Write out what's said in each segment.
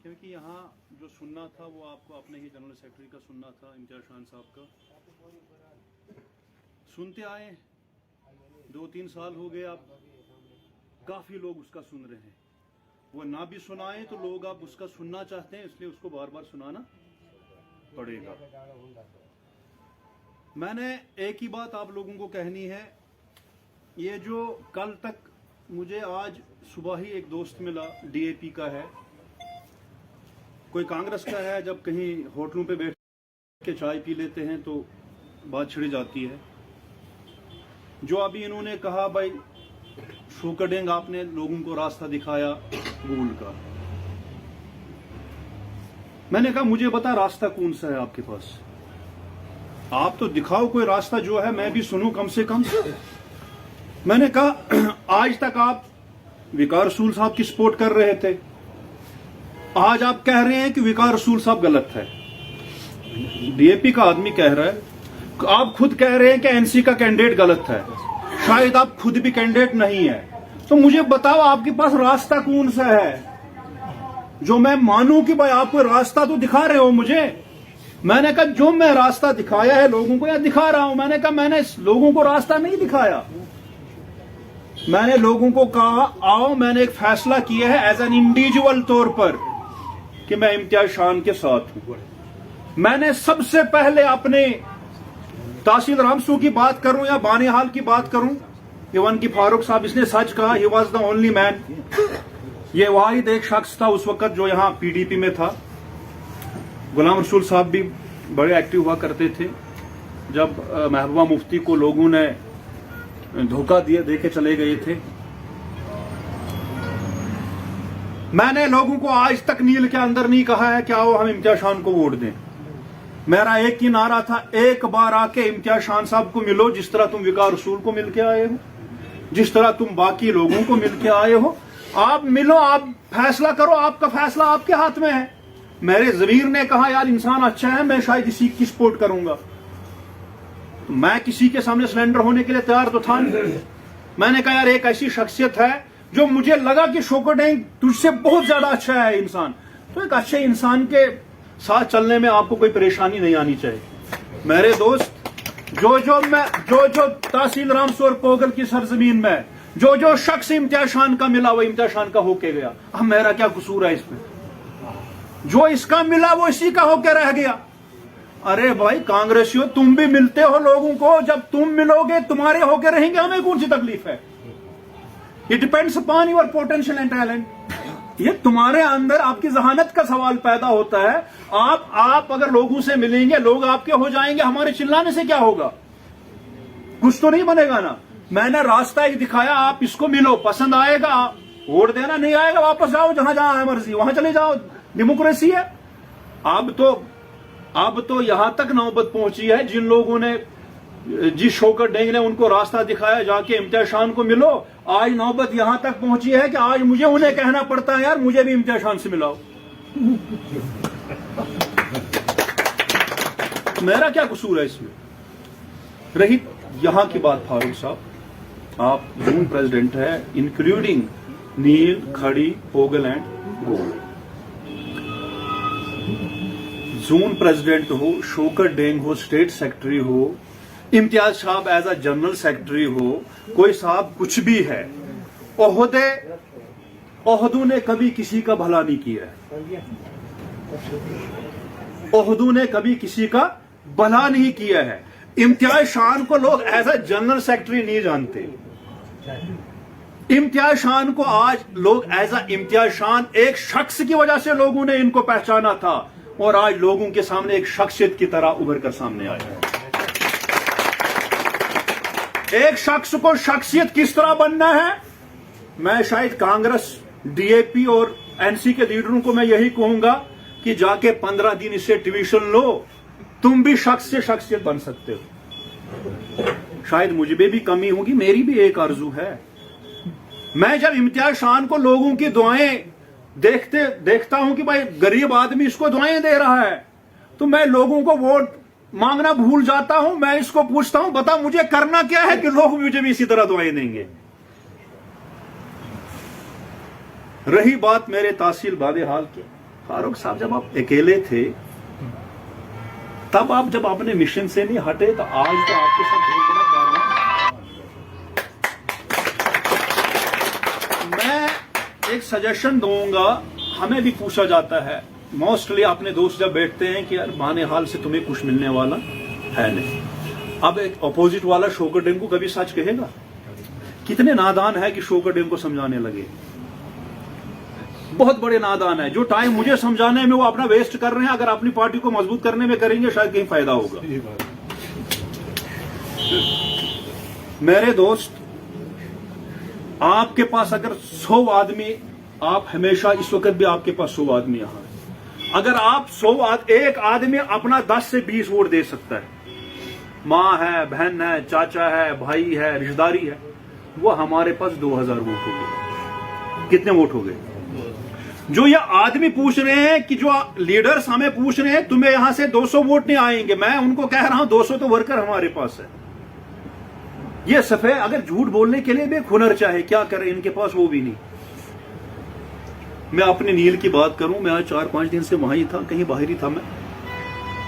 क्योंकि यहाँ जो सुनना था वो आपको अपने ही जनरल सेक्रेटरी का सुनना था, इम्तियाज खान साहब का। सुनते आए 2-3 साल हो गए, अब काफ़ी लोग उसका सुन रहे हैं। वो ना भी सुनाए तो लोग अब उसका सुनना चाहते हैं, इसलिए उसको बार बार सुनाना पड़ेगा। मैंने एक ही बात आप लोगों को कहनी है, ये जो कल तक मुझे आज सुबह ही एक दोस्त मिला, डीएपी का है, कोई कांग्रेस का है, जब कहीं होटलों पे बैठ के चाय पी लेते हैं तो बात छिड़ जाती है। जो अभी इन्होंने कहा भाई शोकडेंग आपने लोगों को रास्ता दिखाया गोल का, मैंने कहा मुझे बता रास्ता कौन सा है आपके पास, आप तो दिखाओ कोई रास्ता जो है मैं भी सुनूं कम से कम। मैंने कहा आज तक आप विकार रसूल साहब की सपोर्ट कर रहे थे, आज आप कह रहे हैं कि विकार रसूल साहब गलत है। डीएपी का आदमी कह रहा है, आप खुद कह रहे हैं कि एनसी का कैंडिडेट गलत है, शायद आप खुद भी कैंडिडेट नहीं है, तो मुझे बताओ आपके पास रास्ता कौन सा है जो मैं मानूं कि भाई आप कोई रास्ता तो दिखा रहे हो मुझे। मैंने कहा जो मैं रास्ता दिखाया है लोगों को या दिखा रहा हूं, मैंने कहा मैंने लोगों को रास्ता नहीं दिखाया। मैंने लोगों को कहा आओ, मैंने एक फैसला किया है एज एन इंडिविजुअल तौर पर कि मैं इम्तियाज खान के साथ हूं। मैंने सबसे पहले अपने तहसील रामसू की बात करूं या बानिहाल की बात करूं, इवन की फारूक साहब, इसने सच कहा, he was the only man. ये वाहिद एक शख्स था उस वक्त जो यहां पीडीपी में था। गुलाम रसूल साहब भी बड़े एक्टिव हुआ करते थे। जब महबूबा मुफ्ती को लोगों ने धोखा दे के चले गए थे, मैंने लोगों को आज तक नील के अंदर नहीं कहा है कि आओ हम इम्तियाज खान को वोट दें। मेरा एक ही नारा था, एक बार आके इम्तियाज खान साहब को मिलो, जिस तरह तुम विकार रसूल को मिलके आए हो, जिस तरह तुम बाकी लोगों को मिलके आए हो। आप मिलो, आप फैसला करो, आपका फैसला आपके हाथ में है। मेरे ज़मीर ने कहा यार इंसान अच्छा है, मैं शायद इसी की सपोर्ट करूंगा। तो मैं किसी के सामने सिलेंडर होने के लिए तैयार तो था नहीं। मैंने कहा यार एक ऐसी शख्सियत है जो मुझे लगा कि शोकडेंग तुझसे बहुत ज्यादा अच्छा है इंसान, तो एक अच्छे इंसान के साथ चलने में आपको कोई परेशानी नहीं आनी चाहिए। मेरे दोस्त, जो तहसील रामसू और पोगल की सरजमीन में जो शख्स इम्तियाज खान का मिला वो इम्तियाज खान का होके गया। अब मेरा क्या कसूर है इसमें? जो इसका मिला वो इसी का होके रह गया। अरे भाई कांग्रेसियों, तुम भी मिलते हो लोगों को, जब तुम मिलोगे तुम्हारे होके रहेंगे, हमें कौन सी तकलीफ है? It depends upon your potential and talent. ये तुम्हारे अंदर आपकी जहानत का सवाल पैदा होता है। आप अगर लोगों से मिलेंगे, लोग आपके हो जाएंगे, हमारे चिल्लाने से क्या होगा? कुछ तो नहीं बनेगा ना। मैंने रास्ता एक दिखाया, आप इसको मिलो, पसंद आएगा वोट देना, नहीं आएगा वापस जाओ, जहां जहां है मर्जी वहां चले जाओ, डेमोक्रेसी है। अब तो यहां तक नौबत पहुंची है, जिन लोगों ने, जिस शोकडेंग ने उनको रास्ता दिखाया जाके इम्तियाज खान को मिलो, आज नौबत यहां तक पहुंची है कि आज मुझे उन्हें कहना पड़ता है यार मुझे भी इम्तियाज खान से मिलाओ। मेरा क्या कसूर है इसमें? रही यहां की बात, फारूक साहब आप जून प्रेसिडेंट है, इंक्लूडिंग नील, खड़ी, Pongal and goal. Zone president हो, शोकडेंग हो, स्टेट सेक्रेटरी हो, इम्तियाज साहब एज अ जनरल सेक्रेटरी हो, कोई साहब कुछ भी है, ओहदों ने कभी किसी का भला नहीं किया है। ओहदों ने कभी किसी का भला नहीं किया है। इम्तियाज खान को लोग एज अ जनरल सेक्रेटरी नहीं जानते। इम्तियाज खान को आज लोग एज अ इम्तियाज खान, एक शख्स की वजह से लोगों ने इनको पहचाना था, और आज लोगों के सामने एक शख्सियत की तरह उभर कर सामने आया है। एक शख्स को शख्सियत किस तरह बनना है, मैं शायद कांग्रेस, डीएपी और एनसी के लीडरों को मैं यही कहूंगा कि जाके 15 दिन इससे ट्यूशन लो, तुम भी शख्स से शख्सियत बन सकते हो। शायद मुझे भी कमी होगी, मेरी भी एक आरजू है। मैं जब इम्तियाज खान को लोगों की दुआएं देखता हूं कि भाई गरीब आदमी इसको दुआएं दे रहा है, तो मैं लोगों को वोट मांगना भूल जाता हूं। मैं इसको पूछता हूं बता मुझे करना क्या है कि लोग मुझे भी इसी तरह दुआएं देंगे। रही बात मेरे तहसील बादेहाल की, फारूक साहब जब आप अकेले थे तब आप जब अपने मिशन से नहीं हटे तो आज तो आपके साथ बहुत बड़ा कार्य। मैं एक सजेशन दूंगा, हमें भी पूछा जाता है मोस्टली अपने दोस्त जब बैठते हैं कि यार माने हाल से तुम्हें कुछ मिलने वाला है नहीं। अब एक अपोजिट वाला शोकर डेम को कभी सच कहेगा? कितने नादान है कि शोकर डेम को समझाने लगे, बहुत बड़े नादान है। जो टाइम मुझे समझाने में वो अपना वेस्ट कर रहे हैं, अगर अपनी पार्टी को मजबूत करने में करेंगे शायद कहीं फायदा होगा। मेरे दोस्त, आपके पास अगर 100 आदमी, आप हमेशा इस वक्त भी आपके पास 100 आदमी यहां है, अगर आप 100 एक आदमी अपना 10 से 20 वोट दे सकता है, मां है, बहन है, चाचा है, भाई है, रिश्तेदारी है, वो हमारे पास 2000 वोट हो गए। कितने वोट हो गए? जो ये आदमी पूछ रहे हैं कि जो लीडर्स हमें पूछ रहे हैं तुम्हें यहां से 200 वोट नहीं आएंगे, मैं उनको कह रहा हूं 200 तो वर्कर हमारे पास है। ये सफेद, अगर झूठ बोलने के लिए भी एक हुनर चाहे, क्या करें, इनके पास वो भी नहीं। मैं अपनी नील की बात करूं, मैं आज 4-5 दिन से वहां ही था, कहीं बाहर ही था। मैं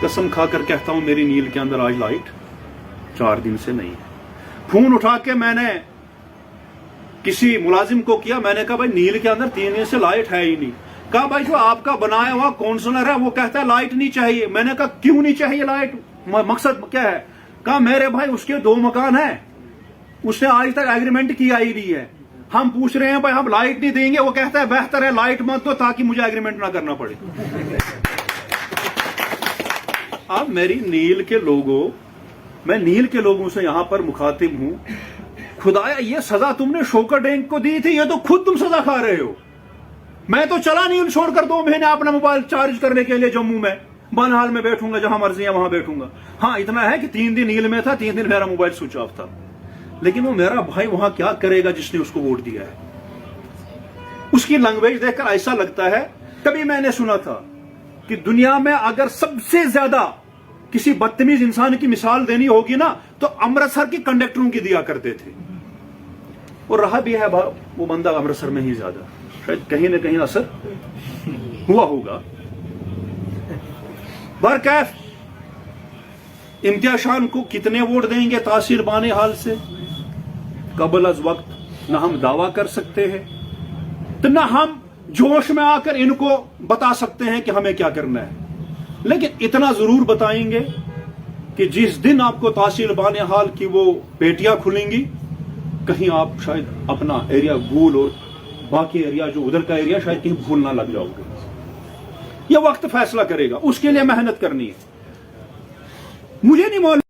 कसम खाकर कहता हूं मेरी नील के अंदर आज लाइट 4 दिन से नहीं है। फोन उठा के मैंने किसी मुलाजिम को किया, मैंने कहा भाई नील के अंदर 3 दिन से लाइट है ही नहीं। कहा भाई जो आपका बनाया हुआ काउंसलर है वो कहता है लाइट नहीं चाहिए। मैंने कहा क्यों नहीं चाहिए लाइट, मकसद क्या है? कहा मेरे भाई उसके 2 मकान है, उसने आज तक एग्रीमेंट किया ही नहीं है, हम पूछ रहे हैं भाई हम लाइट नहीं देंगे, वो कहता है बेहतर है लाइट मत दो ताकि मुझे एग्रीमेंट ना करना पड़े। अब मेरी नील के लोगों, मैं नील के लोगों से यहां पर मुखातिब हूं, खुदाया ये सजा तुमने शोकर डेम को दी थी, ये तो खुद तुम सजा खा रहे हो। मैं तो चला नहीं छोड़कर 2 महीने अपना मोबाइल चार्ज करने के लिए जम्मू में, बनहाल में बैठूंगा, जहां मर्जी है वहां बैठूंगा। हाँ इतना है कि 3 दिन नील में था, 3 दिन मेरा मोबाइल स्विच ऑफ था। लेकिन वो मेरा भाई वहां क्या करेगा जिसने उसको वोट दिया है? उसकी लैंग्वेज देखकर ऐसा लगता है, कभी मैंने सुना था कि दुनिया में अगर सबसे ज्यादा किसी बदतमीज इंसान की मिसाल देनी होगी ना तो अमृतसर की कंडक्टरों की दिया करते थे। और रहा भी है वो बंदा अमृतसर में ही ज्यादा, शायद कहीं ना कहीं असर हुआ होगा। बरकैफ इम्तियाज खान को कितने वोट देंगे तासीर बाने हाल से कबल अज वक्त ना हम दावा कर सकते हैं, तो ना हम जोश में आकर इनको बता सकते हैं कि हमें क्या करना है। लेकिन इतना जरूर बताएंगे कि जिस दिन आपको तासीर बाने हाल की वो पेटियां खुलेंगी, कहीं आप शायद अपना एरिया भूल और बाकी एरिया जो उधर का एरिया शायद कहीं भूल ना लग जाओगे। ये वक्त फैसला करेगा, उसके लिए मेहनत करनी है। मुझे नहीं मालूम